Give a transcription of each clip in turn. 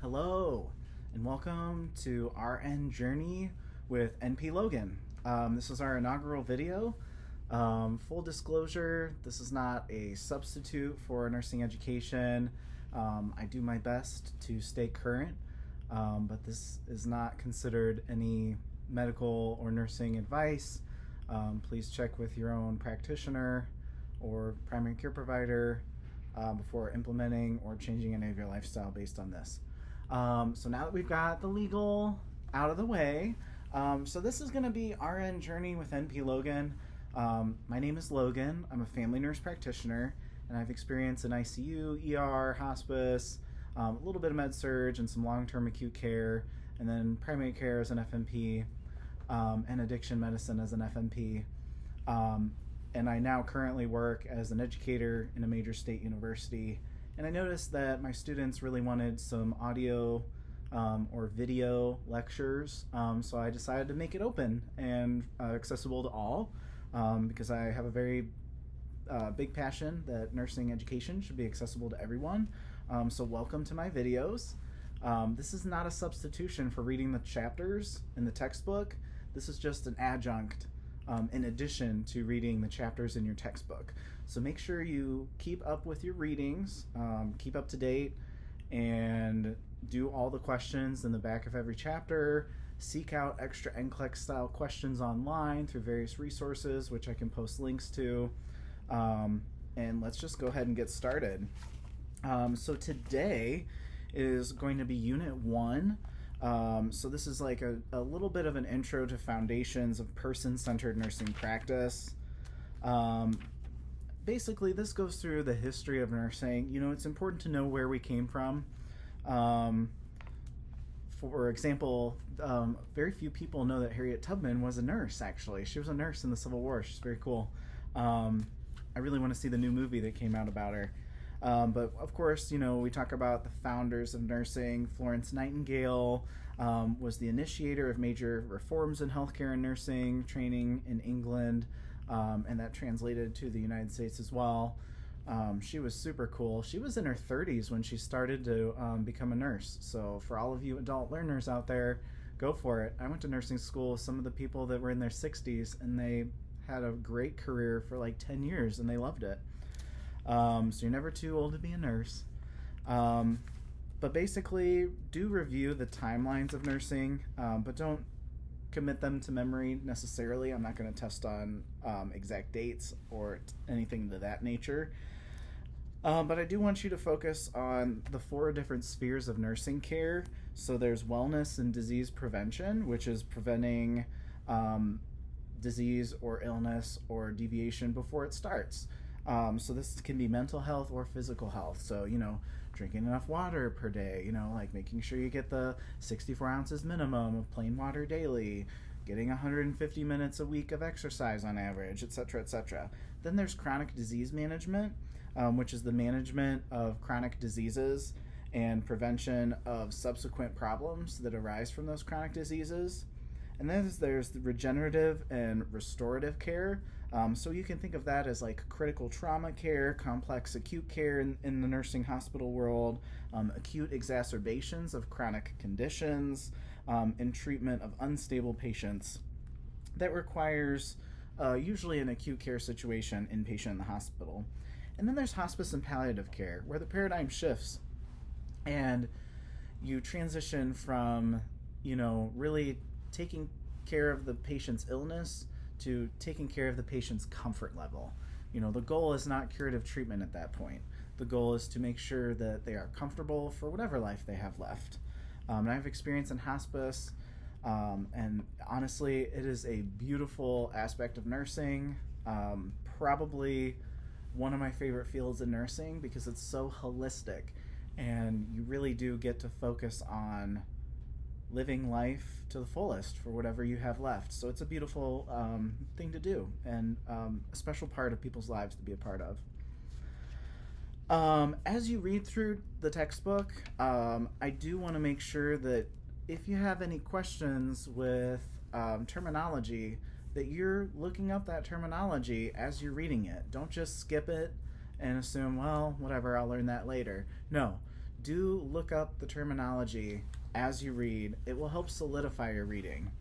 Hello, and welcome to RN Journey with NP Logan. This is our inaugural video. Full disclosure, this is not a substitute for nursing education. I do my best to stay current, but this is not considered any medical or nursing advice. Please check with your own practitioner or primary care provider before implementing or changing any of your lifestyle based on this. So now that we've got the legal out of the way, so this is going to be RN Journey with NP Logan. My name is Logan. I'm a family nurse practitioner, and I've experience in ICU, ER, hospice, a little bit of med surg, and some long-term acute care, and then primary care as an FNP, and addiction medicine as an FNP. And I now currently work as an educator in a major state university. And I noticed that my students really wanted some audio or video lectures, so I decided to make it open and accessible to all, because I have a very big passion that nursing education should be accessible to everyone. So welcome to my videos. This is not a substitution for reading the chapters in the textbook. This is just an adjunct in addition to reading the chapters in your textbook. So make sure you keep up with your readings, keep up to date, and do all the questions in the back of every chapter. Seek out extra NCLEX style questions online through various resources, which I can post links to. And let's just go ahead and get started. So today is going to be Unit 1. So this is like a little bit of an intro to foundations of person-centered nursing practice. Basically, this goes through the history of nursing. You know, it's important to know where we came from. For example, very few people know that Harriet Tubman was a nurse, actually. She was a nurse in the Civil War. She's very cool. I really want to see the new movie that came out about her. But of course, you know, we talk about the founders of nursing. Florence Nightingale was the initiator of major reforms in healthcare and nursing training in England, and that translated to the United States as well. She was super cool. She was in her 30s when she started to become a nurse. So for all of you adult learners out there, go for it. I went to nursing school with some of the people that were in their 60s, and they had a great career for like 10 years, and they loved it. So you're never too old to be a nurse. But basically, do review the timelines of nursing, but don't commit them to memory necessarily. I'm not going to test on exact dates or anything to that nature. But I do want you to focus on the 4 different spheres of nursing care. So there's wellness and disease prevention, which is preventing disease or illness or deviation before it starts. So this can be mental health or physical health. So, you know, drinking enough water per day, you know, like making sure you get the 64 ounces minimum of plain water daily, getting 150 minutes a week of exercise on average, etc., etc. Then there's chronic disease management, which is the management of chronic diseases and prevention of subsequent problems that arise from those chronic diseases. And then there's the regenerative and restorative care. So you can think of that as like critical trauma care, complex acute care in the nursing hospital world, acute exacerbations of chronic conditions, and treatment of unstable patients that requires usually an acute care situation, inpatient in the hospital. And then there's hospice and palliative care, where the paradigm shifts and you transition from, you know, really taking care of the patient's illness to taking care of the patient's comfort level. You know, the goal is not curative treatment at that point. The goal is to make sure that they are comfortable for whatever life they have left. And I have experience in hospice, and honestly, it is a beautiful aspect of nursing. Probably one of my favorite fields in nursing because it's so holistic, and you really do get to focus on living life to the fullest for whatever you have left. So it's a beautiful thing to do, and a special part of people's lives to be a part of. As you read through the textbook, I do want to make sure that if you have any questions with terminology, that you're looking up that terminology as you're reading it. Don't just skip it and assume, well, whatever, I'll learn that later. No. do look up the terminology as you read. It will help solidify your reading.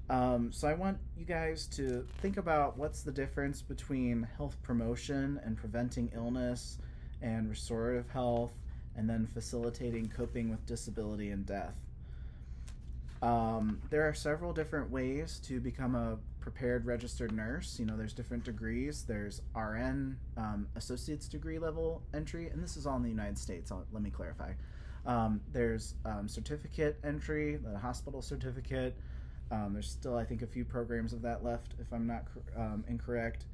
So I want you guys to think about what's the difference between health promotion and preventing illness, and restorative health, and then facilitating coping with disability and death. There are several different ways to become a prepared registered nurse. There's different degrees. There's RN, associate's degree level entry, and this is all in the United States. Let me clarify. There's certificate entry, the hospital certificate. There's still, I think, a few programs of that left, if I'm not incorrect.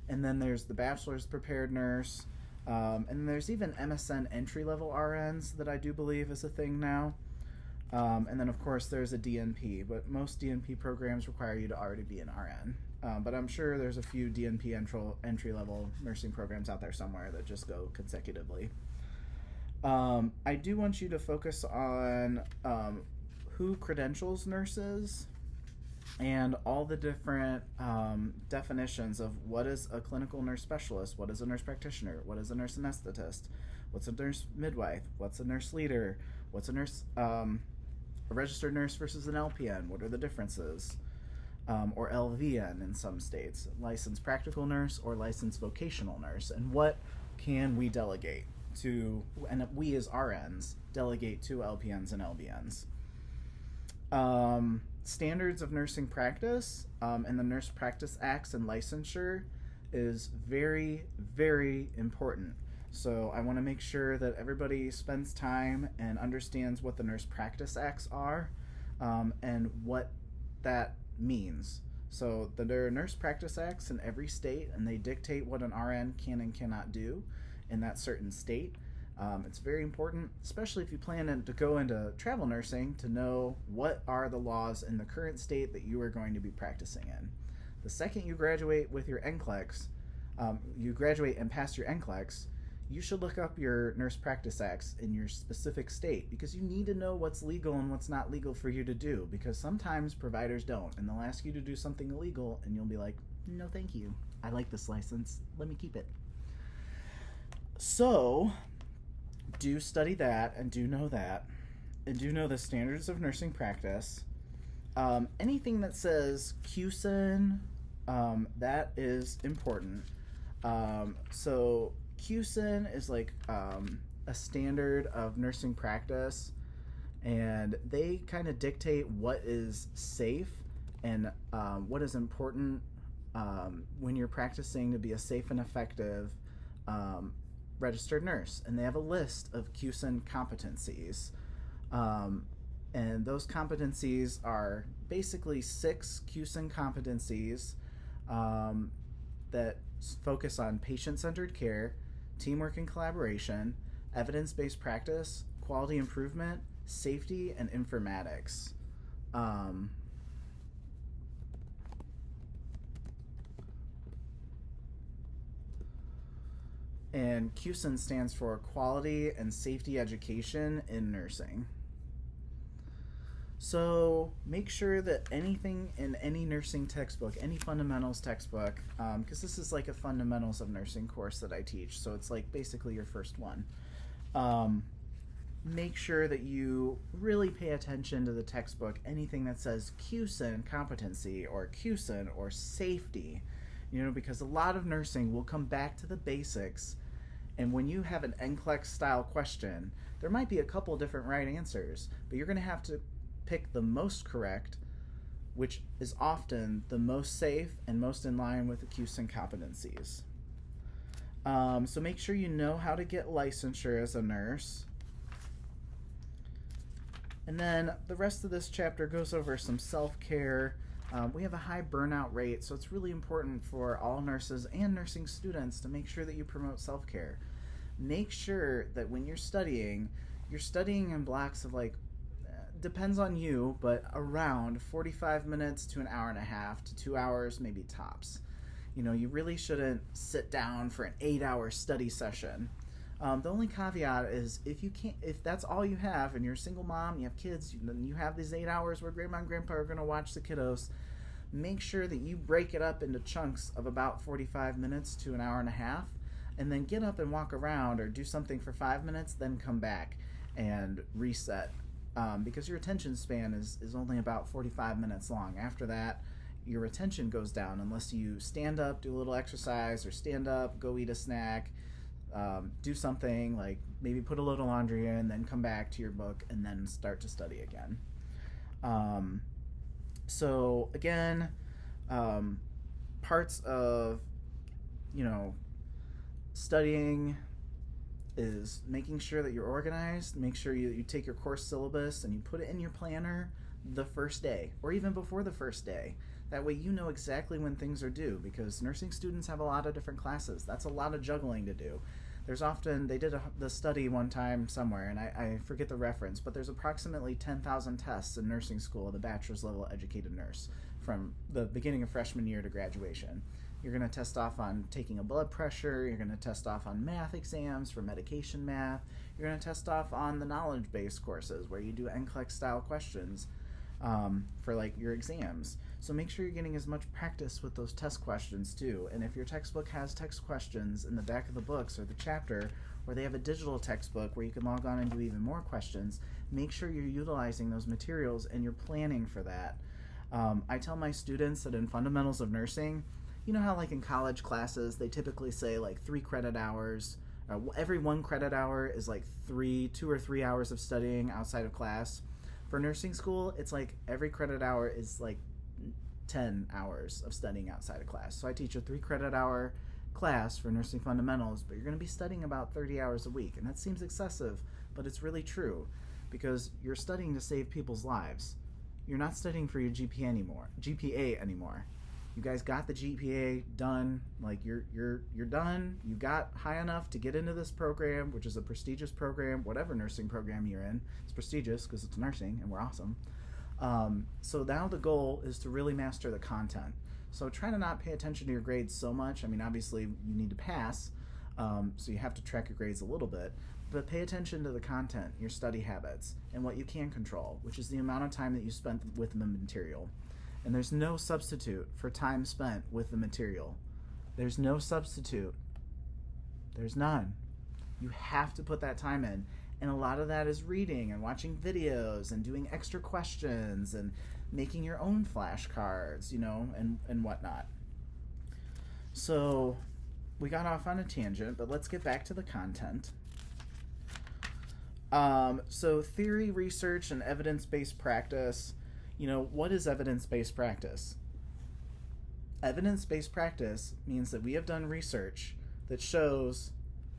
And then there's the bachelor's prepared nurse. And there's even MSN entry-level RNs that I do believe is a thing now. And then, of course, there's a DNP, but most DNP programs require you to already be an RN. But I'm sure there's a few DNP entry-level nursing programs out there somewhere that just go consecutively. I do want you to focus on who credentials nurses and all the different definitions of what is a clinical nurse specialist, what is a nurse practitioner, what is a nurse anesthetist, what's a nurse midwife, what's a nurse leader, what's a nurse, a registered nurse versus an LPN, what are the differences, or LVN in some states, licensed practical nurse or licensed vocational nurse, and what can we delegate to, and we as RNs delegate to LPNs and LVNs. Standards of nursing practice and the Nurse Practice Acts and licensure is very, very important. So I want to make sure that everybody spends time and understands what the Nurse Practice Acts are and what that means. So there are Nurse Practice Acts in every state, and they dictate what an RN can and cannot do in that certain state. It's very important, especially if you plan to go into travel nursing, to know what are the laws in the current state that you are going to be practicing in. The second you graduate with your NCLEX, you graduate and pass your NCLEX, you should look up your Nurse Practice Acts in your specific state, because you need to know what's legal and what's not legal for you to do, because sometimes providers don't, and they'll ask you to do something illegal, and you'll be like, no thank you, I like this license, let me keep it. So do study that, and do know the standards of nursing practice. Anything that says QSIN, that is important. So QSIN is like a standard of nursing practice, and they kind of dictate what is safe and what is important when you're practicing to be a safe and effective registered nurse. And they have a list of QSIN competencies, and those competencies are basically 6 QSIN competencies that focus on patient-centered care, teamwork and collaboration, evidence-based practice, quality improvement, safety, and informatics. And QSIN stands for Quality and Safety Education in Nursing. So make sure that anything in any nursing textbook, any fundamentals textbook, because this is like a fundamentals of nursing course that I teach, so it's like basically your first one. Make sure that you really pay attention to the textbook, anything that says QSIN competency or QSIN or safety, because a lot of nursing will come back to the basics, and when you have an NCLEX style question, there might be a couple different right answers, but you're going to have to pick the most correct, which is often the most safe and most in line with the QSIN competencies. So make sure you know how to get licensure as a nurse. And then the rest of this chapter goes over some self-care. We have a high burnout rate, so it's really important for all nurses and nursing students to make sure that you promote self-care. Make sure that when you're studying in blocks of depends on you, but around 45 minutes to an hour and a half to 2 hours, maybe tops. You really shouldn't sit down for an 8-hour study session. The only caveat is if that's all you have and you're a single mom, you have kids, you have these 8 hours where grandma and grandpa are going to watch the kiddos, make sure that you break it up into chunks of about 45 minutes to an hour and a half, and then get up and walk around or do something for 5 minutes, then come back and reset. Because your attention span is only about 45 minutes long. After that, your attention goes down unless you stand up, do a little exercise, or stand up, go eat a snack, do something like maybe put a little laundry in, then come back to your book and then start to study again. So again, parts of, studying is making sure that you're organized. Make sure you take your course syllabus and you put it in your planner the first day or even before the first day. That way you know exactly when things are due, because nursing students have a lot of different classes. That's a lot of juggling to do. There's often, they did the study one time somewhere, and I forget the reference, but there's approximately 10,000 tests in nursing school, the bachelor's level educated nurse, from the beginning of freshman year to graduation. You're going to test off on taking a blood pressure. You're going to test off on math exams for medication math. You're going to test off on the knowledge-based courses where you do NCLEX-style questions for like your exams. So make sure you're getting as much practice with those test questions too. And if your textbook has text questions in the back of the books or the chapter, or they have a digital textbook where you can log on and do even more questions, make sure you're utilizing those materials and you're planning for that. I tell my students that in fundamentals of nursing, you know how like in college classes they typically say like 3 credit hours, every 1 credit hour is like 2 or 3 hours of studying outside of class. For nursing school, it's like every credit hour is like 10 hours of studying outside of class. So I teach a 3 credit hour class for nursing fundamentals, but you're going to be studying about 30 hours a week. And that seems excessive, but it's really true, because you're studying to save people's lives. You're not studying for your GPA anymore. You guys got the GPA done, like you're done. You got high enough to get into this program, which is a prestigious program. Whatever nursing program you're in, it's prestigious because it's nursing and we're awesome. So now the goal is to really master the content. So try to not pay attention to your grades so much. I mean, obviously you need to pass, so you have to track your grades a little bit, but pay attention to the content, your study habits, and what you can control, which is the amount of time that you spent with the material. And there's no substitute for time spent with the material. There's no substitute. There's none. You have to put that time in. And a lot of that is reading and watching videos and doing extra questions and making your own flashcards, and whatnot. So we got off on a tangent, but let's get back to the content. So theory, research, and evidence-based practice. What is evidence-based practice? Evidence-based practice means that we have done research that shows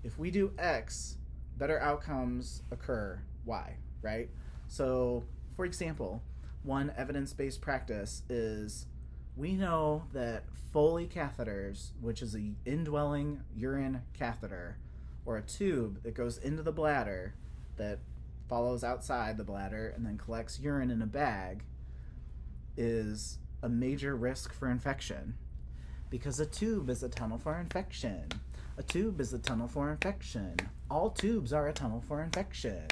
if we do X, better outcomes occur Y, right? So, for example, one evidence-based practice is we know that Foley catheters, which is an indwelling urine catheter, or a tube that goes into the bladder that follows outside the bladder and then collects urine in a bag, is a major risk for infection, because a tube is a tunnel for infection. A tube is a tunnel for infection. All tubes are a tunnel for infection.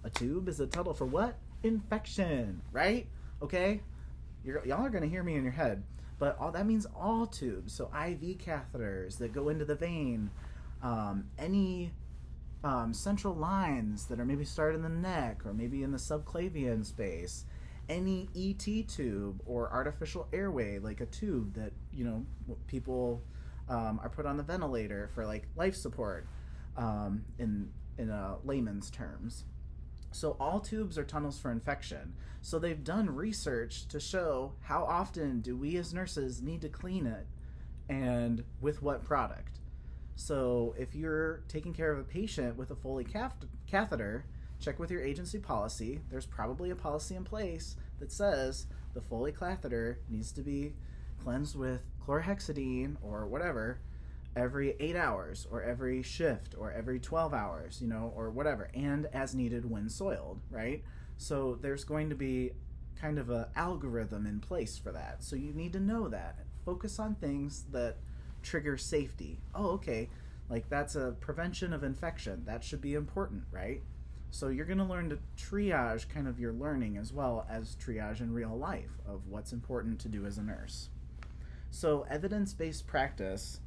A tube is a tunnel for what? Infection, right? Okay? Y'all are going to hear me in your head, but that means all tubes. So IV catheters that go into the vein, any central lines that are maybe started in the neck or maybe in the subclavian space, any ET tube or artificial airway, like a tube that, people are put on the ventilator for like life support, in layman's terms. So all tubes are tunnels for infection. So they've done research to show how often do we as nurses need to clean it and with what product. So if you're taking care of a patient with a Foley catheter, check with your agency policy. There's probably a policy in place that says the Foley catheter needs to be cleansed with chlorhexidine or whatever every 8 hours or every shift or every 12 hours, or whatever, and as needed when soiled, right? So there's going to be kind of an algorithm in place for that. So you need to know that. Focus on things that trigger safety. Oh, okay, like that's a prevention of infection. That should be important, right? So you're going to learn to triage kind of your learning as well as triage in real life of what's important to do as a nurse. So evidence-based practice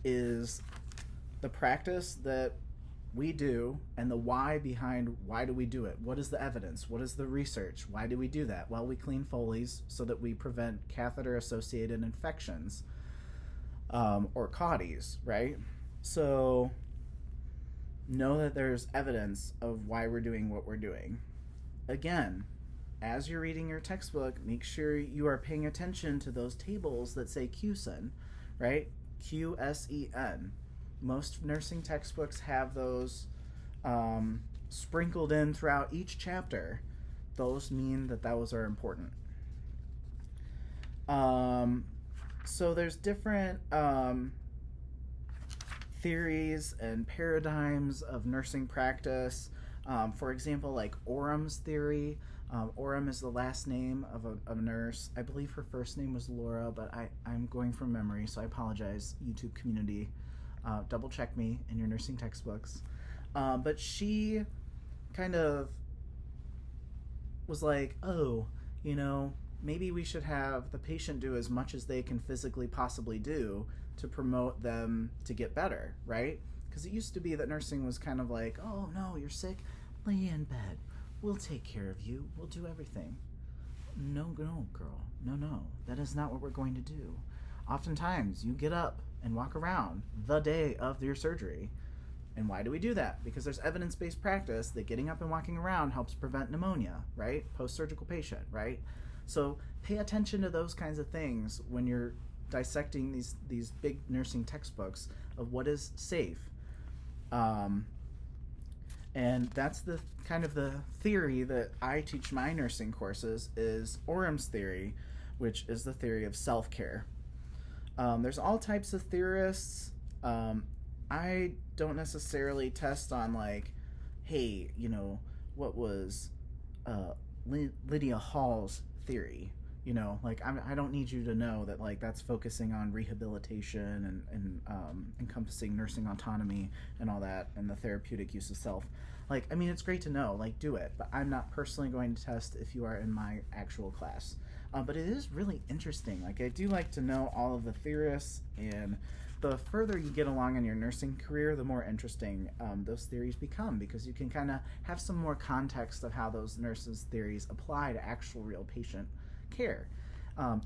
is the practice that we do and the why behind why do we do it. What is the evidence? What is the research? Why do we do that? Well, we clean Foley's so that we prevent catheter-associated infections, or CAUTIs, right? So know that there's evidence of why we're doing what we're doing. Again, as you're reading your textbook, make sure you are paying attention to those tables that say QSEN, right? QSEN. Most nursing textbooks have those sprinkled in throughout each chapter. Those mean that those are important. So there's different theories and paradigms of nursing practice. For example, like Orum's theory. Orum is the last name of a nurse. I believe her first name was Laura, but I'm going from memory, so I apologize, YouTube community. Double check me in your nursing textbooks. But she kind of was like, oh, maybe we should have the patient do as much as they can physically possibly do to promote them to get better, right? Because it used to be that nursing was kind of like, oh, no, you're sick, lay in bed. We'll take care of you. We'll do everything. No, girl. No. That is not what we're going to do. Oftentimes, you get up and walk around the day of your surgery. And why do we do that? Because there's evidence-based practice that getting up and walking around helps prevent pneumonia, right? Post-surgical patient, right? So pay attention to those kinds of things when you're dissecting these big nursing textbooks of what is safe. And that's the kind of the theory that I teach my nursing courses is Orum's theory, which is the theory of self-care. There's all types of theorists. I don't necessarily test on like, hey, what was Lydia Hall's theory? Like I don't need you to know that like that's focusing on rehabilitation and encompassing nursing autonomy and all that and the therapeutic use of self. Like, I mean, it's great to know, like do it, but I'm not personally going to test if you are in my actual class. But it is really interesting. Like I do like to know all of the theorists, and the further you get along in your nursing career, the more interesting those theories become, because you can kind of have some more context of how those nurses' theories apply to actual real patient care.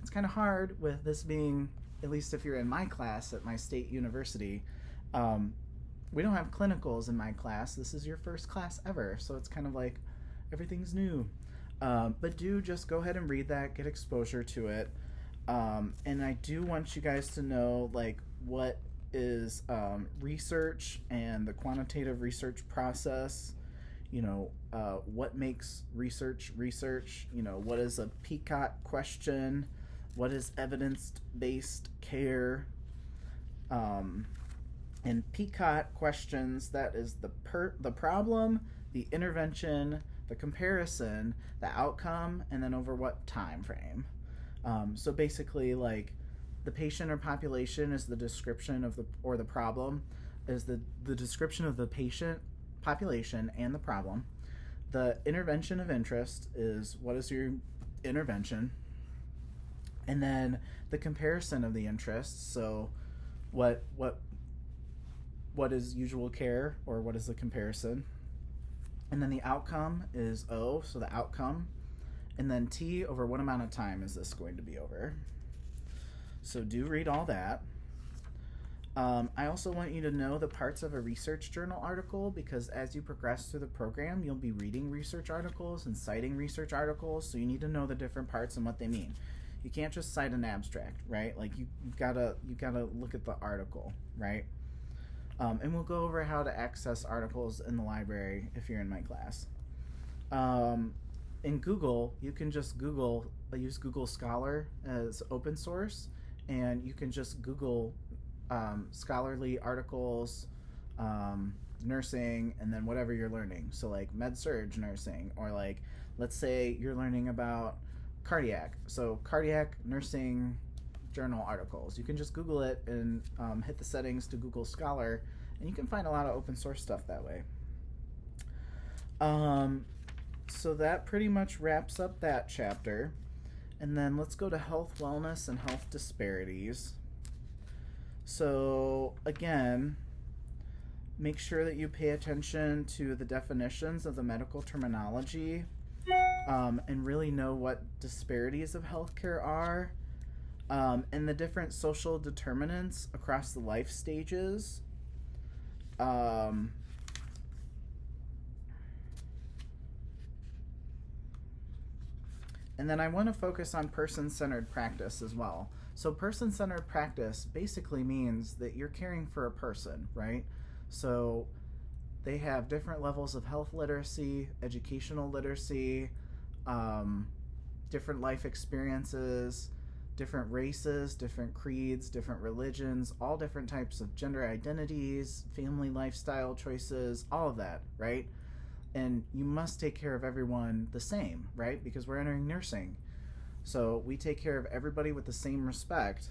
It's kind of hard with this being, at least if you're in my class at my state university, we don't have clinicals in my class. This is your first class ever, so it's kind of like everything's new. But do just go ahead and read that, get exposure to it. And I do want you guys to know like what is research and the quantitative research process. What makes research, what is a PCOT question, what is evidence-based care, and PCOT questions, that is the problem, the intervention, the comparison, the outcome, and then over what time frame. So basically, like, the patient or population is the description of the problem is the description of the patient, population, and the problem. The intervention of interest is what is your intervention, and then the comparison of the interests. So what is usual care, or what is the comparison? And then the outcome is O, so the outcome. And then T, over what amount of time is this going to be over? So do read all that. I also want you to know the parts of a research journal article, because as you progress through the program, you'll be reading research articles and citing research articles, so you need to know the different parts and what they mean. You can't just cite an abstract, right? Like you've gotta look at the article, right? And we'll go over how to access articles in the library if you're in my class. In Google, you can just use Google Scholar as open source, and you can just Google scholarly articles, nursing, and then whatever you're learning. So like med-surg nursing, or like, let's say you're learning about cardiac. So cardiac nursing journal articles. You can just Google it and hit the settings to Google Scholar, and you can find a lot of open source stuff that way. So that pretty much wraps up that chapter. And then let's go to health, wellness, and health disparities. So again, Make sure that you pay attention to the definitions of the medical terminology, and really know what disparities of healthcare are, and the different social determinants across the life stages. Um, and then I want to focus on person-centered practice as well. So person-centered practice basically means that you're caring for a person, right? So they have different levels of health literacy, educational literacy, different life experiences, different races, different creeds, different religions, all different types of gender identities, family lifestyle choices, all of that, right? And you must take care of everyone the same, right? Because we're entering nursing. So we take care of everybody with the same respect.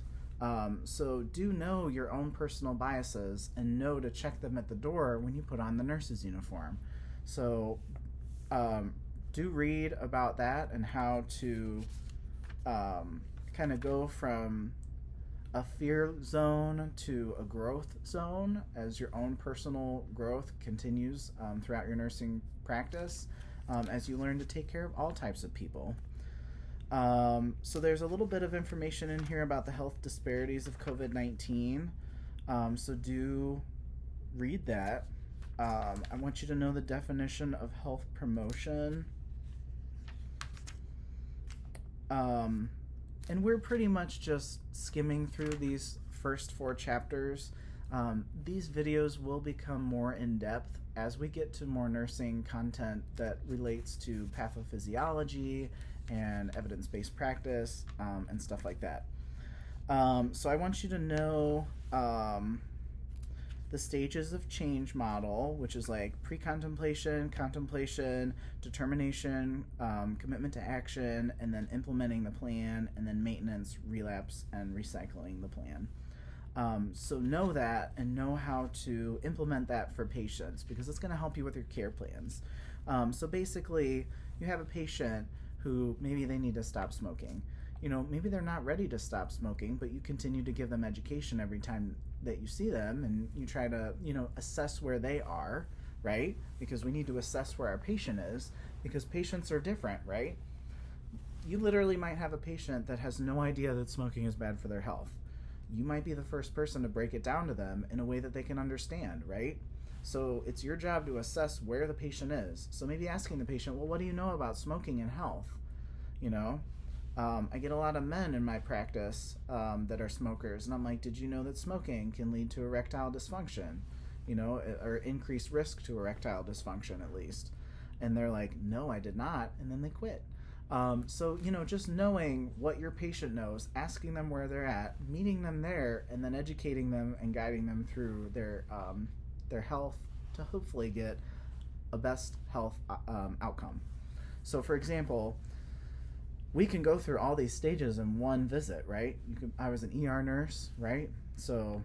So do know your own personal biases and know to check them at the door when you put on the nurse's uniform. So do read about that and how to kind of go from a fear zone to a growth zone as your own personal growth continues throughout your nursing practice, as you learn to take care of all types of people. So there's a little bit of information in here about the health disparities of COVID-19. So do read that. I want you to know the definition of health promotion. And we're pretty much just skimming through these first 4 chapters. These videos will become more in-depth as we get to more nursing content that relates to pathophysiology and evidence-based practice, and stuff like that. So I want you to know the stages of change model, which is like pre-contemplation, contemplation, determination, commitment to action, and then implementing the plan, and then maintenance, relapse, and recycling the plan. So know that and know how to implement that for patients, because it's going to help you with your care plans. So basically, you have a patient who maybe they need to stop smoking. Maybe they're not ready to stop smoking, but you continue to give them education every time that you see them, and you try to, assess where they are, right? Because we need to assess where our patient is, because patients are different, right? You literally might have a patient that has no idea that smoking is bad for their health. You might be the first person to break it down to them in a way that they can understand, right? So it's your job to assess where the patient is. So maybe asking the patient, well, what do you know about smoking and health? I get a lot of men in my practice that are smokers, and I'm like, did you know that smoking can lead to erectile dysfunction? Or increased risk to erectile dysfunction at least. And they're like, no, I did not, and then they quit. So just knowing what your patient knows, asking them where they're at, meeting them there, and then educating them and guiding them through their health to hopefully get a best health outcome. So for example, we can go through all these stages in one visit, right? I was an ER nurse, right? So,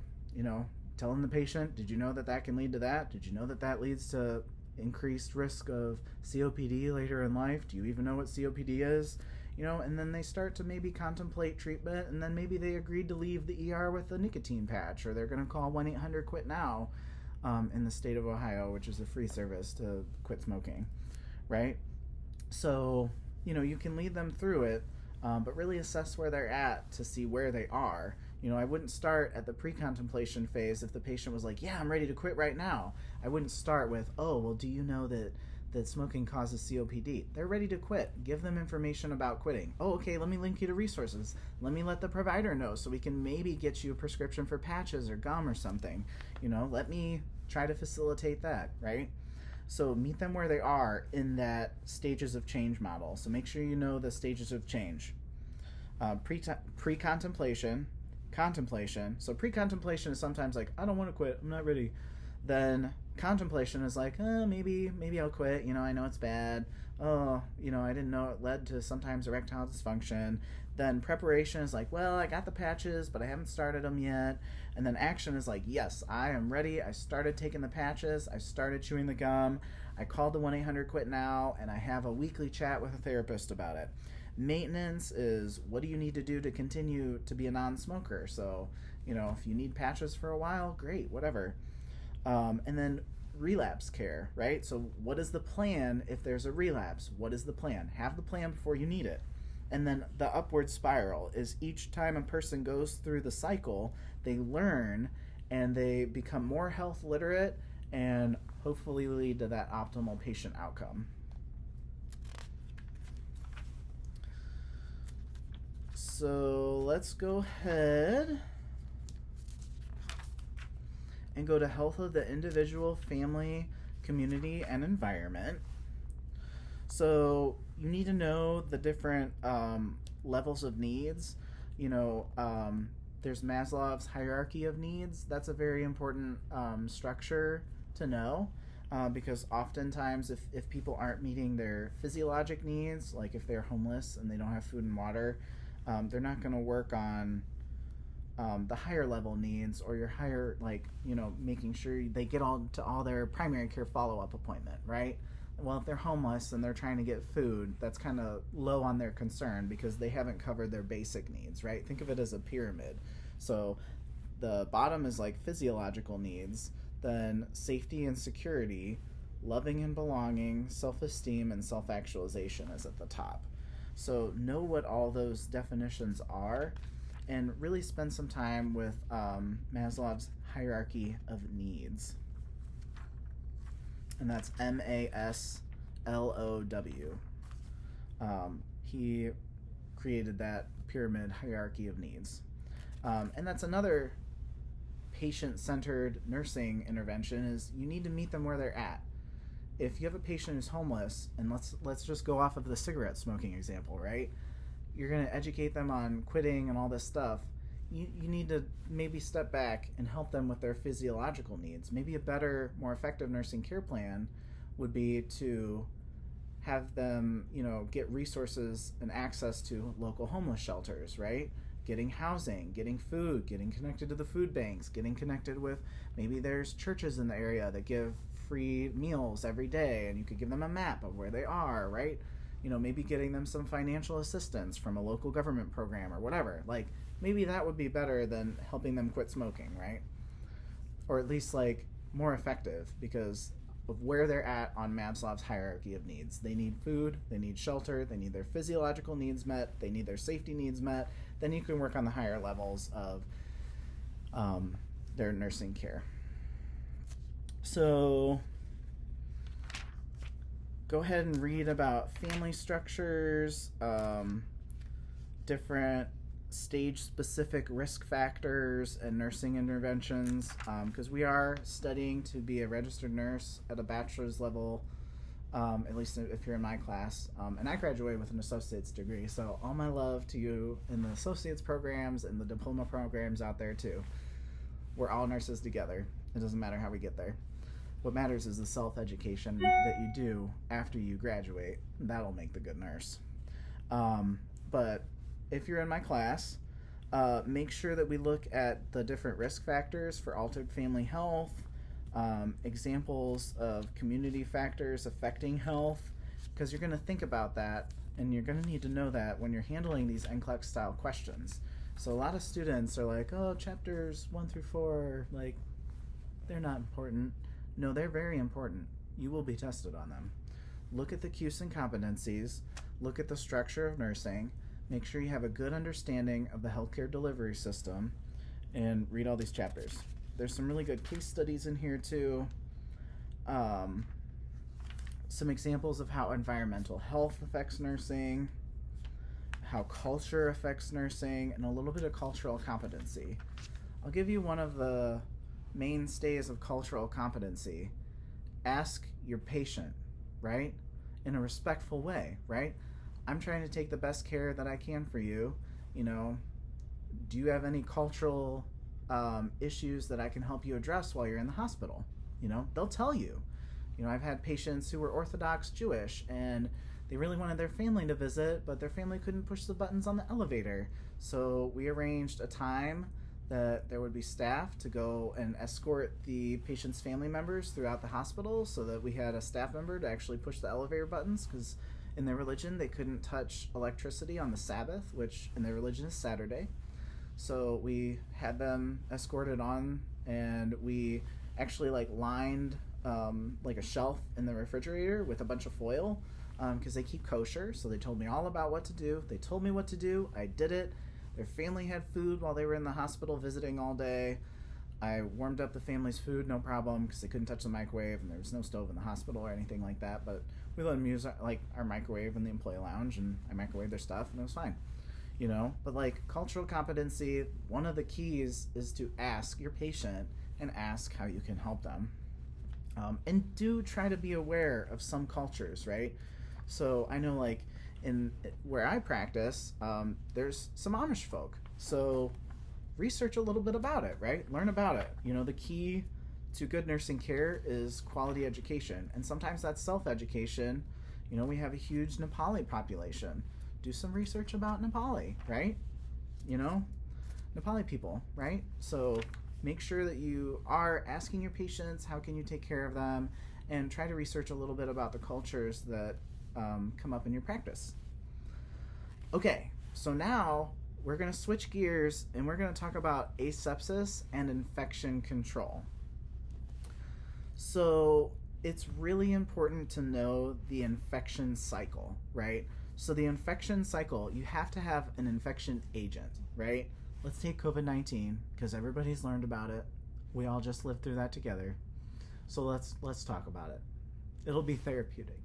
telling the patient, did you know that can lead to that? Did you know that leads to increased risk of COPD later in life? Do you even know what COPD is? And then they start to maybe contemplate treatment, and then maybe they agreed to leave the ER with a nicotine patch, or they're going to call 1-800-QUIT-NOW in the state of Ohio, which is a free service to quit smoking, right? So you can lead them through it, but really assess where they're at to see where they are. I wouldn't start at the pre-contemplation phase if the patient was like, yeah, I'm ready to quit right now. I wouldn't start with, oh, well, do you know that smoking causes COPD? They're ready to quit. Give them information about quitting. Oh, okay, let me link you to resources. Let me let the provider know so we can maybe get you a prescription for patches or gum or something. Let me try to facilitate that, right? So meet them where they are in that stages of change model. So make sure you know the stages of change. Pre-contemplation, contemplation. So pre-contemplation is sometimes like, I don't want to quit, I'm not ready. Then contemplation is like, maybe I'll quit. I know it's bad. Oh, I didn't know it led to sometimes erectile dysfunction. Then preparation is like, well, I got the patches, but I haven't started them yet. And then action is like, yes, I am ready. I started taking the patches. I started chewing the gum. I called the 1-800-QUIT-NOW, and I have a weekly chat with a therapist about it. Maintenance is, what do you need to do to continue to be a non-smoker? So, if you need patches for a while, great, whatever. And then relapse care, right? So what is the plan if there's a relapse? What is the plan? Have the plan before you need it. And then the upward spiral is each time a person goes through the cycle, they learn and they become more health literate and hopefully lead to that optimal patient outcome. So let's go ahead and go to health of the individual, family, community, and environment. So you need to know the different levels of needs. There's Maslow's hierarchy of needs. That's a very important structure to know because oftentimes if people aren't meeting their physiologic needs, like if they're homeless and they don't have food and water, they're not going to work on the higher level needs or your higher, making sure they get to all their primary care follow-up appointment, right? Well, if they're homeless and they're trying to get food, that's kind of low on their concern because they haven't covered their basic needs, right? Think of it as a pyramid. So the bottom is like physiological needs, then safety and security, loving and belonging, self-esteem, and self-actualization is at the top. So know what all those definitions are and really spend some time with Maslow's hierarchy of needs. And that's MASLOW. He created that pyramid hierarchy of needs. And that's another patient-centered nursing intervention is you need to meet them where they're at. If you have a patient who's homeless, and let's just go off of the cigarette smoking example, right? You're going to educate them on quitting and all this stuff. You need to maybe step back and help them with their physiological needs. Maybe a better, more effective nursing care plan would be to have them, get resources and access to local homeless shelters, right? Getting housing, getting food, getting connected to the food banks, getting connected with, maybe there's churches in the area that give free meals every day and you could give them a map of where they are, right? Maybe getting them some financial assistance from a local government program or whatever. Maybe that would be better than helping them quit smoking, right? Or at least more effective because of where they're at on Maslow's hierarchy of needs. They need food, they need shelter, they need their physiological needs met, they need their safety needs met. Then you can work on the higher levels of their nursing care. So go ahead and read about family structures, different stage-specific risk factors and nursing interventions, because we are studying to be a registered nurse at a bachelor's level, at least if you're in my class. And I graduated with an associate's degree, so all my love to you in the associate's programs and the diploma programs out there too. We're all nurses together. It doesn't matter how we get there. What matters is the self-education that you do after you graduate. That'll make the good nurse. But if you're in my class, make sure that we look at the different risk factors for altered family health, examples of community factors affecting health, because you're going to think about that and you're going to need to know that when you're handling these NCLEX style questions. So a lot of students are like, oh, chapters 1 through 4, they're not important. No, they're very important. You will be tested on them. Look at the cues and competencies, look at the structure of nursing, make sure you have a good understanding of the healthcare delivery system, and read all these chapters. There's some really good case studies in here too. Some examples of how environmental health affects nursing, how culture affects nursing, and a little bit of cultural competency. I'll give you one of the mainstays of cultural competency. Ask your patient, right? In a respectful way, right? I'm trying to take the best care that I can for you. Do you have any cultural issues that I can help you address while you're in the hospital? They'll tell you. I've had patients who were Orthodox Jewish and they really wanted their family to visit, but their family couldn't push the buttons on the elevator. So we arranged a time that there would be staff to go and escort the patient's family members throughout the hospital so that we had a staff member to actually push the elevator buttons, because in their religion they couldn't touch electricity on the Sabbath, which in their religion is Saturday. So we had them escorted on, and we actually like lined like a shelf in the refrigerator with a bunch of foil because they keep kosher. So they told me all about what to do. They told me what to do. I did it. Their family had food while they were in the hospital visiting all day. I warmed up the family's food, no problem, because they couldn't touch the microwave and there was no stove in the hospital or anything like that. But we let them use like our microwave in the employee lounge, and I microwaved their stuff, and it was fine. You know, but like cultural competency, one of the keys is to ask your patient and ask how you can help them. And do try to be aware of some cultures, right? So I know like in where I practice, there's some Amish folk. So research a little bit about it, right? Learn about it. You know, the key to good nursing care is quality education. And sometimes that's self-education. You know, we have a huge Nepali population. Do some research about Nepali, right? You know, Nepali people, right? So make sure that you are asking your patients how can you take care of them, and try to research a little bit about the cultures that come up in your practice. Okay, so now we're going to switch gears and we're going to talk about asepsis and infection control. So it's really important to know the infection cycle, right? So the infection cycle, you have to have an infection agent, right? Let's take COVID-19 because everybody's learned about it. We all just lived through that together. So let's talk about it. It'll be therapeutic.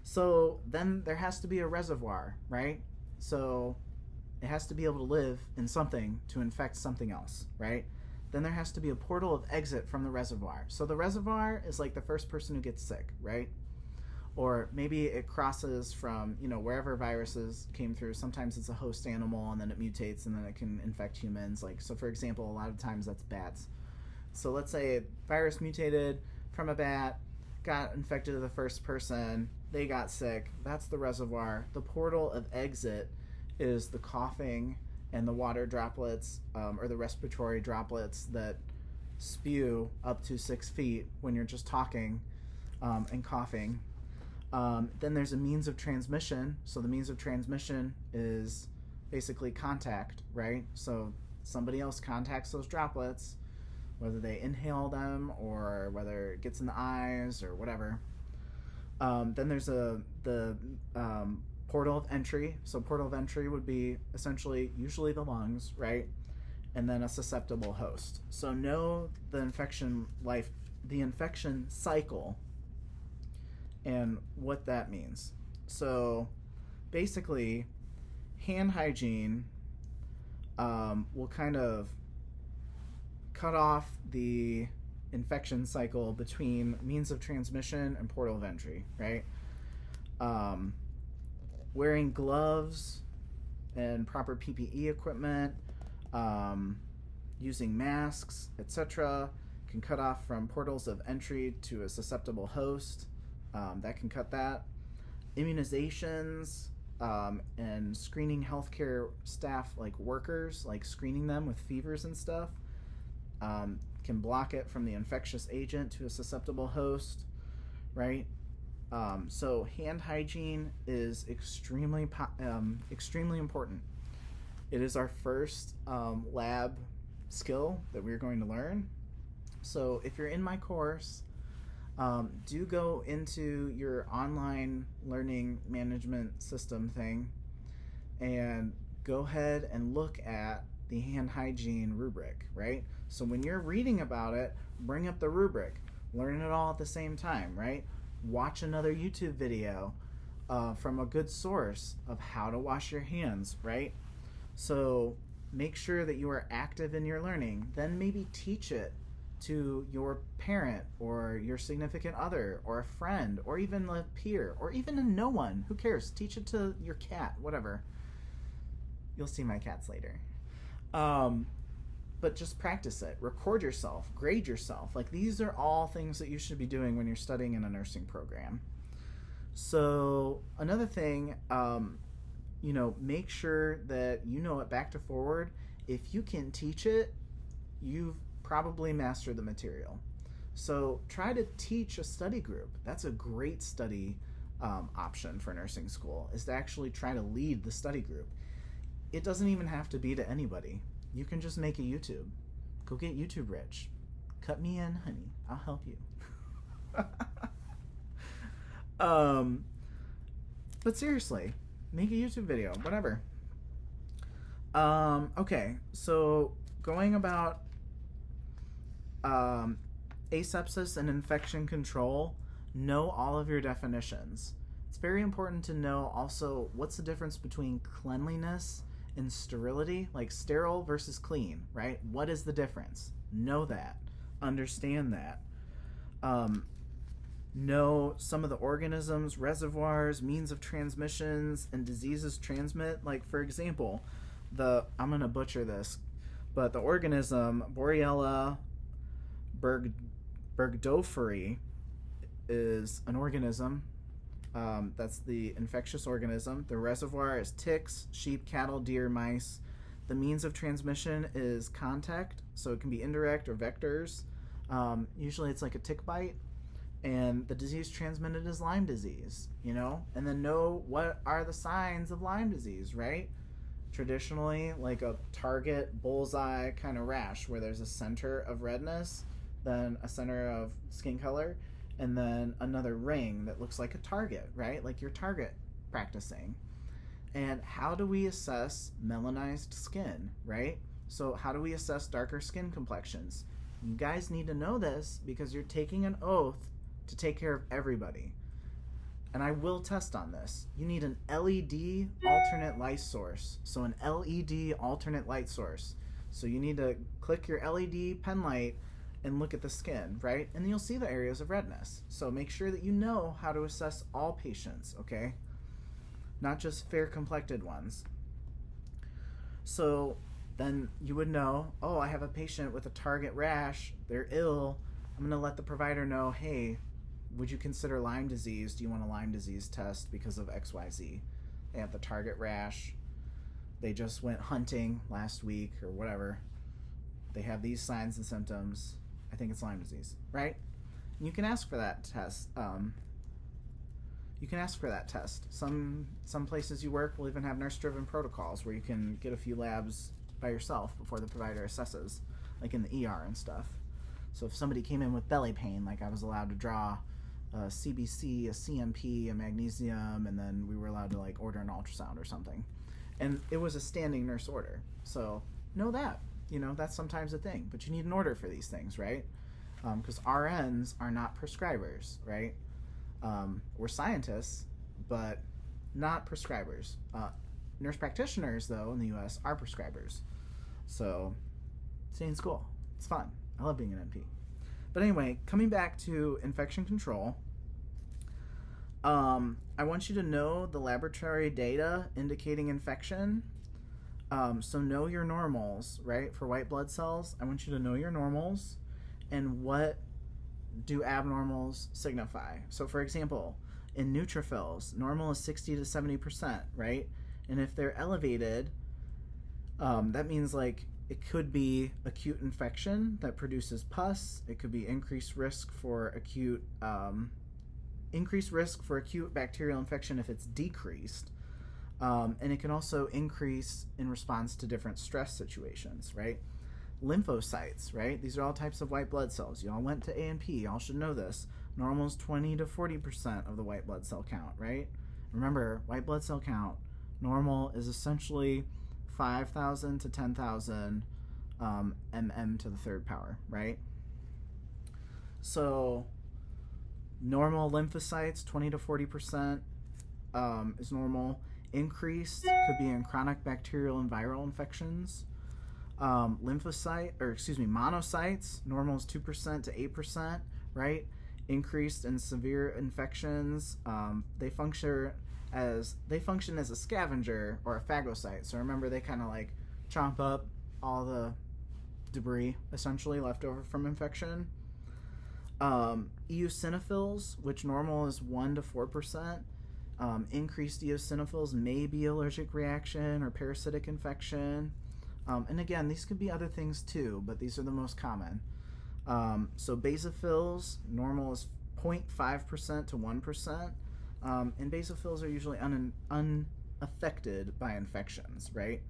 So then there has to be a reservoir, right? So it has to be able to live in something to infect something else, right? Then there has to be a portal of exit from the reservoir. So the reservoir is like the first person who gets sick, right? Or maybe it crosses from, you know, wherever viruses came through. Sometimes it's a host animal and then it mutates and then it can infect humans. Like, so for example, a lot of times that's bats. So let's say a virus mutated from a bat, got infected to the first person, they got sick. That's the reservoir. The portal of exit is the coughing and the water droplets or the respiratory droplets that spew up to 6 feet when you're just talking and coughing. Then there's a means of transmission. So the means of transmission is basically contact, right? So somebody else contacts those droplets, whether they inhale them or whether it gets in the eyes or whatever. Then there's the portal of entry. So portal of entry would be essentially usually the lungs, right? And then a susceptible host. So know the infection cycle and what that means. So basically, hand hygiene will kind of cut off the infection cycle between means of transmission and portal of entry, right? Wearing gloves and proper PPE equipment, using masks, etc., can cut off from portals of entry to a susceptible host. That can cut that. Immunizations and screening healthcare staff, like workers, like screening them with fevers and stuff, can block it from the infectious agent to a susceptible host, right? So hand hygiene is extremely important. It is our first lab skill that we're going to learn. So if you're in my course, do go into your online learning management system thing and go ahead and look at the hand hygiene rubric, right? So when you're reading about it, bring up the rubric, learn it all at the same time, right? Watch another YouTube video from a good source of how to wash your hands, right? So make sure that you are active in your learning. Then maybe teach it to your parent or your significant other or a friend or even a peer or even a no one. Who cares? Teach it to your cat, whatever. You'll see my cats later. But just practice it. Record yourself. Grade yourself. Like, these are all things that you should be doing when you're studying in a nursing program. So another thing, make sure that you know it back to forward. If you can teach it, you've probably mastered the material. So try to teach a study group. That's a great study option for nursing school, is to actually try to lead the study group. It doesn't even have to be to anybody. You can just make a YouTube. Go get YouTube rich. Cut me in, honey. I'll help you. um, but seriously, make a YouTube video, whatever. Okay, so going about asepsis and infection control, know all of your definitions. It's very important to know also what's the difference between cleanliness and sterility, like sterile versus clean, right? What is the difference? Know that. Understand that. Know some of the organisms, reservoirs, means of transmissions, and diseases transmit. Like, for example, I'm going to butcher this, but the organism Borrelia burgdorferi is an organism. That's the infectious organism. The reservoir is ticks, sheep, cattle, deer, mice. The means of transmission is contact, so it can be indirect or vectors. Usually it's like a tick bite. And the disease transmitted is Lyme disease, you know? And then know what are the signs of Lyme disease, right? Traditionally, like a target bullseye kind of rash where there's a center of redness, then a center of skin color, and then another ring that looks like a target, right? Like your target practicing. And how do we assess melanized skin, right? So how do we assess darker skin complexions? You guys need to know this because you're taking an oath to take care of everybody. And I will test on this. You need an LED alternate light source. So an LED alternate light source. So you need to click your LED pen light and look at the skin, right? And you'll see the areas of redness. So make sure that you know how to assess all patients, okay? Not just fair complected ones. So then you would know, oh, I have a patient with a target rash. They're ill. I'm going to let the provider know, hey, would you consider Lyme disease? Do you want a Lyme disease test because of XYZ? They have the target rash. They just went hunting last week or whatever. They have these signs and symptoms. I think it's Lyme disease, right? And you can ask for that test. Some places you work will even have nurse-driven protocols where you can get a few labs by yourself before the provider assesses, like in the ER and stuff. So if somebody came in with belly pain, like I was allowed to draw a CBC, a CMP, a magnesium, and then we were allowed to like order an ultrasound or something. And it was a standing nurse order. So know that, you know, that's sometimes a thing, but you need an order for these things, right? Because RNs are not prescribers, right? We're scientists, but not prescribers. Nurse practitioners, though, in the U.S. are prescribers. So stay in school. It's fun. I love being an NP. But anyway, coming back to infection control, I want you to know the laboratory data indicating infection. So know your normals, right? For white blood cells, I want you to know your normals and what do abnormals signify. So for example, in neutrophils, normal is 60 to 70%, right? And if they're elevated, that means like it could be acute infection that produces pus. It could be increased risk for acute bacterial infection if it's decreased. And it can also increase in response to different stress situations, right? Lymphocytes, right? These are all types of white blood cells. You all went to A&P. Y'all should know this. Normal is 20 to 40% of the white blood cell count, right? Remember, white blood cell count, normal is essentially 5,000 to 10,000 mm to the third power, right? So normal lymphocytes, 20 to 40% is normal. Increased could be in chronic bacterial and viral infections. Monocytes, normal is 2% to 8%, right? Increased in severe infections. They function as a scavenger or a phagocyte. So remember, they kind of like chomp up all the debris essentially left over from infection. Eosinophils, which normal is 1 to 4%. Increased eosinophils may be allergic reaction or parasitic infection. And again, these could be other things too, but these are the most common. So basophils, normal is 0.5% to 1%. And basophils are usually unaffected by infections, right?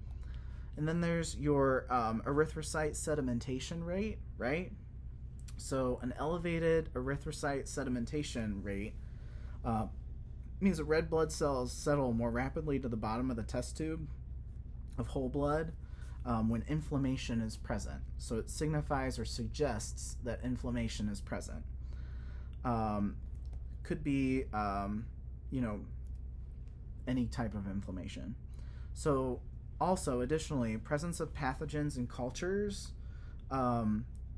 And then there's your erythrocyte sedimentation rate, right? So an elevated erythrocyte sedimentation rate means that red blood cells settle more rapidly to the bottom of the test tube of whole blood when inflammation is present. So it signifies or suggests that inflammation is present. Could be, any type of inflammation. So also, additionally, presence of pathogens in cultures.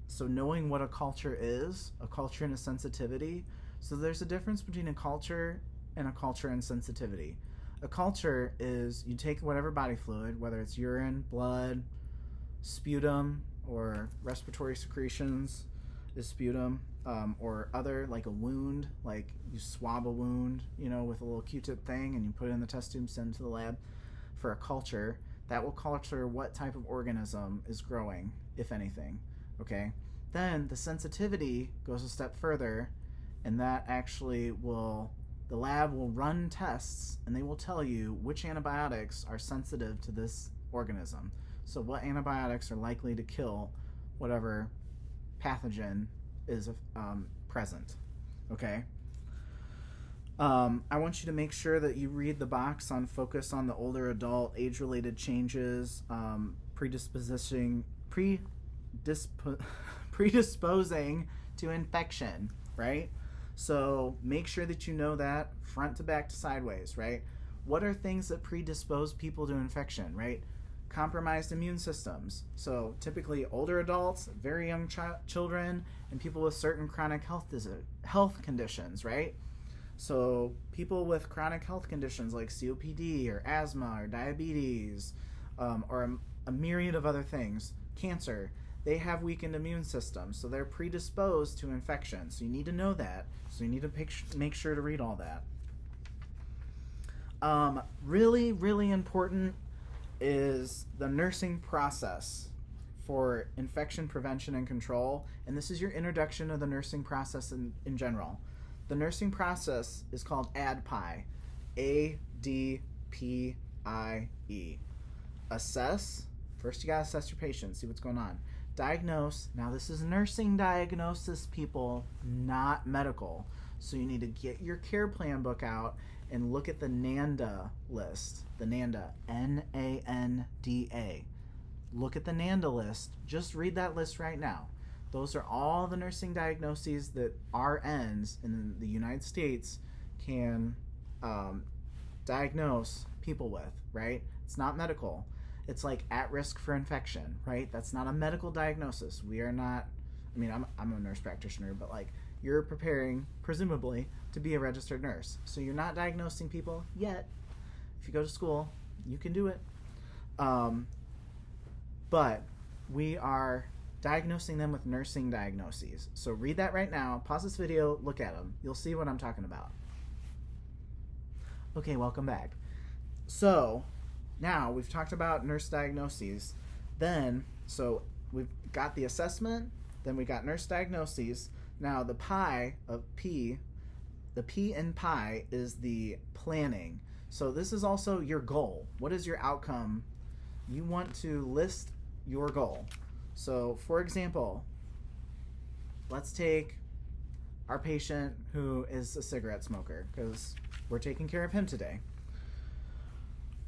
So knowing what a culture is, a culture and a sensitivity. So there's a difference between a culture and sensitivity. A culture is you take whatever body fluid, whether it's urine, blood, sputum, or respiratory secretions is sputum, or other, like a wound, like you swab a wound, with a little Q-tip thing, and you put it in the test tube, send it to the lab for a culture. That will culture what type of organism is growing, if anything. Okay? Then the sensitivity goes a step further, and that actually the lab will run tests, and they will tell you which antibiotics are sensitive to this organism. So what antibiotics are likely to kill whatever pathogen is present. Okay? I want you to make sure that you read the box on focus on the older adult, age-related changes, predisposing to infection, right? So make sure that you know that front to back to sideways, right? What are things that predispose people to infection, right? Compromised immune systems. So typically older adults, very young children, and people with certain chronic health conditions, right? So people with chronic health conditions like COPD or asthma or diabetes, or a myriad of other things, cancer, they have weakened immune systems, so they're predisposed to infection. So you need to know that. So you need to make sure to read all that. Really, really important is the nursing process for infection prevention and control. And this is your introduction to the nursing process in general. The nursing process is called ADPIE. A-D-P-I-E. Assess. First you gotta assess your patient, see what's going on. Diagnose. Now this is nursing diagnosis, people, not medical. So you need to get your care plan book out and look at the NANDA list. The NANDA, N-A-N-D-A. Look at the NANDA list. Just read that list right now. Those are all the nursing diagnoses that RNs in the United States can diagnose people with, right? It's not medical. It's like at risk for infection, right? That's not a medical diagnosis. We are not, I'm a nurse practitioner, but like you're preparing, presumably, to be a registered nurse. So you're not diagnosing people yet. If you go to school, you can do it. But we are diagnosing them with nursing diagnoses. So read that right now. Pause this video, look at them. You'll see what I'm talking about. Okay, welcome back. So now we've talked about nurse diagnoses. So we've got the assessment, then we got nurse diagnoses. Now the PI of P, the P in PI is the planning. So this is also your goal. What is your outcome? You want to list your goal. So for example, let's take our patient who is a cigarette smoker, because we're taking care of him today.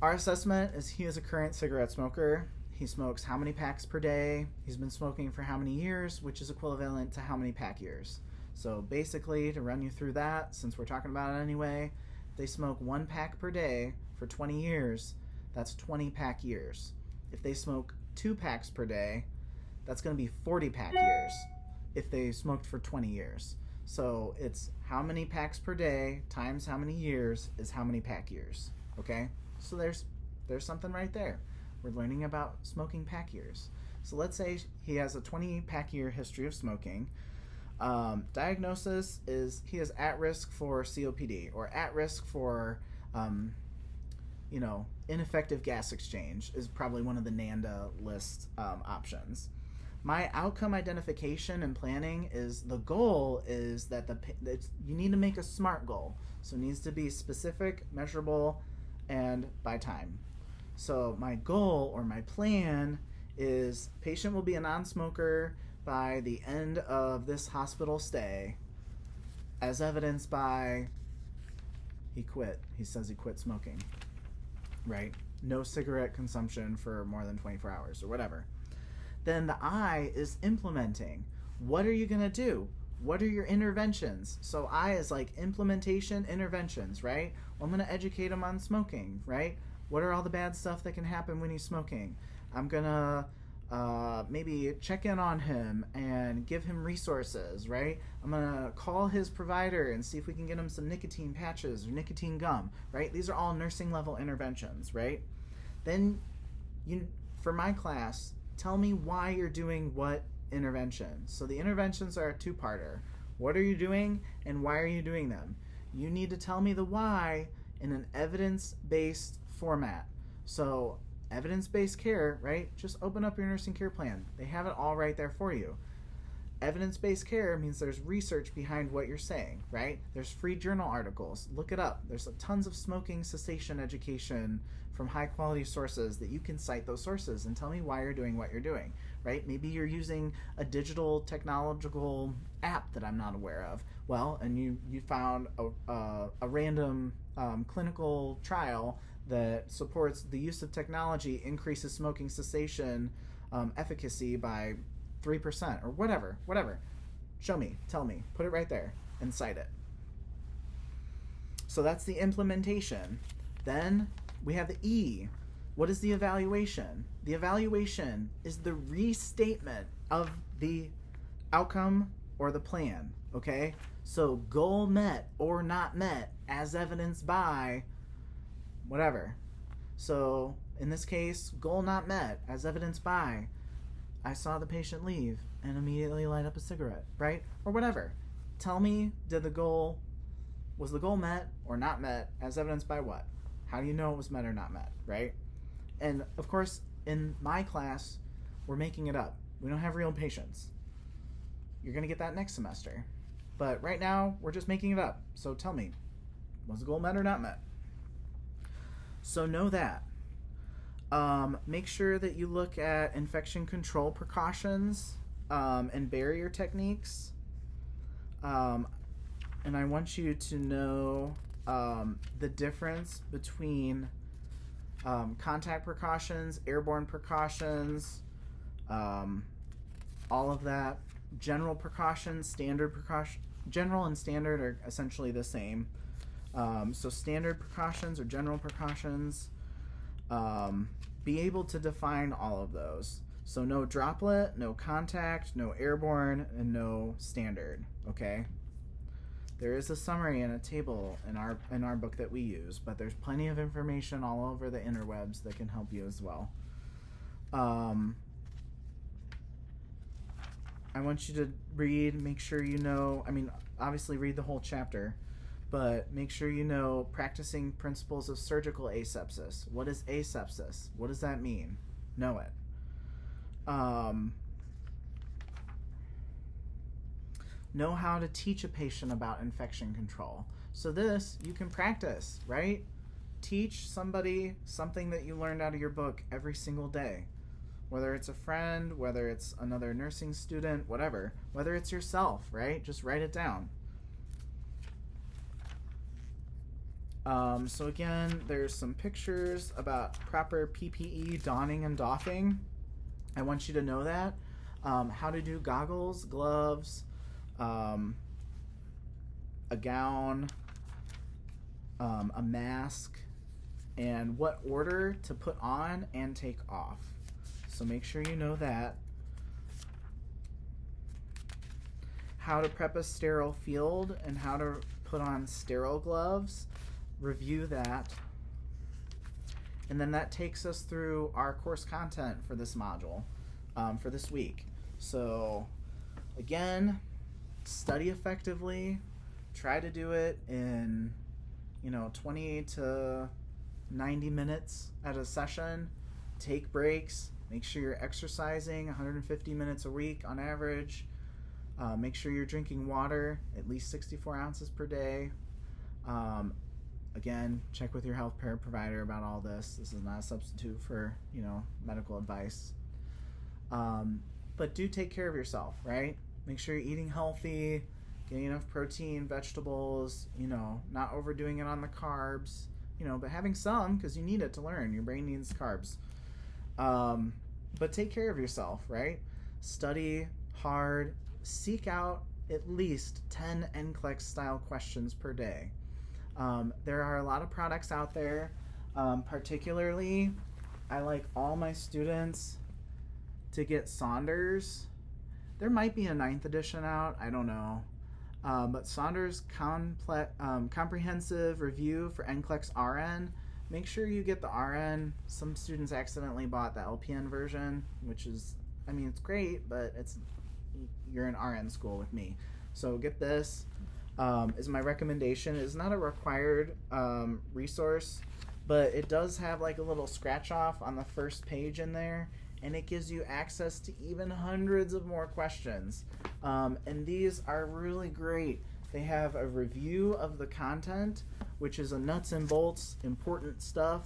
Our assessment is he is a current cigarette smoker. He smokes how many packs per day? He's been smoking for how many years, which is equivalent to how many pack years. So basically, to run you through that, since we're talking about it anyway, if they smoke 1 pack per day for 20 years, that's 20 pack years. If they smoke 2 packs per day, that's going to be 40 pack years if they smoked for 20 years. So it's how many packs per day times how many years is how many pack years. Okay? So there's something right there. We're learning about smoking pack years. So let's say he has a 20 pack year history of smoking. Diagnosis is he is at risk for COPD or at risk for ineffective gas exchange is probably one of the NANDA list options. My outcome identification and planning is the goal is that you need to make a SMART goal. So it needs to be specific, measurable, and by time. So my goal or my plan is patient will be a non-smoker by the end of this hospital stay, as evidenced by he quit. He says he quit smoking, right? No cigarette consumption for more than 24 hours or whatever. Then the I is implementing. What are you going to do? What are your interventions? So I is like implementation, interventions, right? Well, I'm going to educate him on smoking, right? What are all the bad stuff that can happen when he's smoking? I'm going to maybe check in on him and give him resources, right? I'm going to call his provider and see if we can get him some nicotine patches or nicotine gum, right? These are all nursing level interventions, right? Then, for my class, tell me why you're doing what intervention. So the interventions are a two-parter. What are you doing and why are you doing them? You need to tell me the why in an evidence-based format. So evidence-based care, right? Just open up your nursing care plan. They have it all right there for you. Evidence-based care means there's research behind what you're saying, right? There's free journal articles. Look it up. There's tons of smoking cessation education from high-quality sources that you can cite those sources and tell me why you're doing what you're doing, right? Maybe you're using a digital technological app that I'm not aware of. Well, and you found a random clinical trial that supports the use of technology increases smoking cessation efficacy by 3% or whatever. Show me, tell me, put it right there and cite it. So that's the implementation. Then we have the E. What is the evaluation? The evaluation is the restatement of the outcome or the plan, okay? So goal met or not met as evidenced by whatever. So in this case, goal not met as evidenced by I saw the patient leave and immediately light up a cigarette, right? Or whatever. Tell me, was the goal met or not met as evidenced by what? How do you know it was met or not met, right? And of course, in my class, we're making it up. We don't have real patients. You're going to get that next semester. But right now, we're just making it up. So tell me, was the goal met or not met? So know that. Make sure that you look at infection control precautions and barrier techniques. And I want you to know the difference between contact precautions, airborne precautions, all of that. General precautions, standard precaution. General and standard are essentially the same. So standard precautions or general precautions. Be able to define all of those. So no droplet, no contact, no airborne, and no standard, okay? There is a summary and a table in our book that we use, but there's plenty of information all over the interwebs that can help you as well. I want you to read, make sure you know, obviously read the whole chapter, but make sure you know practicing principles of surgical asepsis. What is asepsis? What does that mean? Know it. Know how to teach a patient about infection control. So this, you can practice, right? Teach somebody something that you learned out of your book every single day. Whether it's a friend, whether it's another nursing student, whatever. Whether it's yourself, right? Just write it down. So again, there's some pictures about proper PPE donning and doffing. I want you to know that. How to do goggles, gloves, a gown, a mask, and what order to put on and take off. So make sure you know that. How to prep a sterile field and how to put on sterile gloves. Review that. And then that takes us through our course content for this module, for this week. So again, study effectively. Try to do it in 20 to 90 minutes at a session. Take breaks. Make sure you're exercising 150 minutes a week on average. Make sure you're drinking water, at least 64 ounces per day. Again, check with your healthcare provider about all this. This is not a substitute for, medical advice. but do take care of yourself, right? Make sure you're eating healthy, getting enough protein, vegetables, not overdoing it on the carbs, but having some because you need it to learn. Your brain needs carbs. But take care of yourself, right? Study hard, seek out at least 10 NCLEX style questions per day. There are a lot of products out there. Particularly, I like all my students to get Saunders. There might be a 9th edition out, I don't know. But Saunders Comprehensive Review for NCLEX RN. Make sure you get the RN. Some students accidentally bought the LPN version, which is, it's great, but you're in RN school with me. So get this. Is my recommendation. It's not a required resource, but it does have like a little scratch off on the first page in there, and it gives you access to even hundreds of more questions. And these are really great. They have a review of the content, which is a nuts and bolts, important stuff.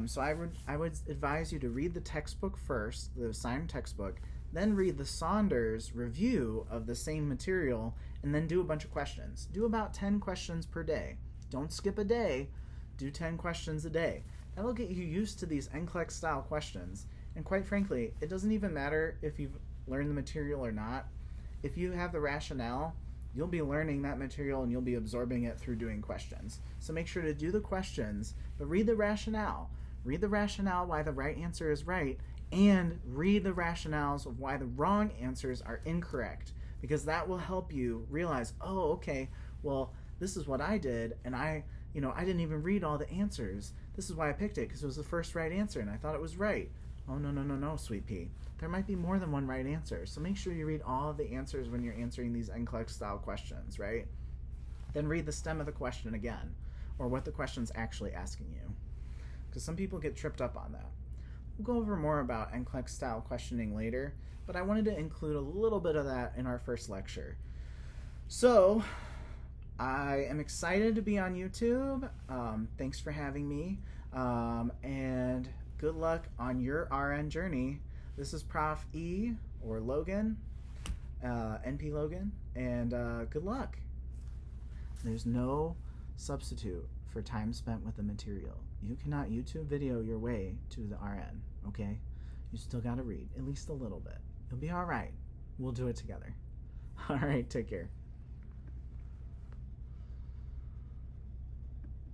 So I would advise you to read the textbook first, the assigned textbook, then read the Saunders review of the same material, and then do a bunch of questions. Do about 10 questions per day. Don't skip a day. Do 10 questions a day. That'll get you used to these NCLEX style questions. And quite frankly, it doesn't even matter if you've learned the material or not. If you have the rationale, you'll be learning that material and you'll be absorbing it through doing questions. So make sure to do the questions, but read the rationale. Read the rationale why the right answer is right, and read the rationales of why the wrong answers are incorrect, because that will help you realize, oh, okay, well, this is what I did, and I didn't even read all the answers. This is why I picked it, because it was the first right answer, and I thought it was right. Oh, no, sweet pea. There might be more than one right answer, so make sure you read all of the answers when you're answering these NCLEX style questions, right? Then read the stem of the question again, or what the question's actually asking you, because some people get tripped up on that. We'll go over more about NCLEX style questioning later, but I wanted to include a little bit of that in our first lecture. So, I am excited to be on YouTube. Thanks for having me, and good luck on your RN journey. This is Prof. E, or Logan, NP Logan, and good luck. There's no substitute for time spent with the material. You cannot YouTube video your way to the RN, okay? You still gotta read, at least a little bit. You'll be all right. We'll do it together. All right, take care.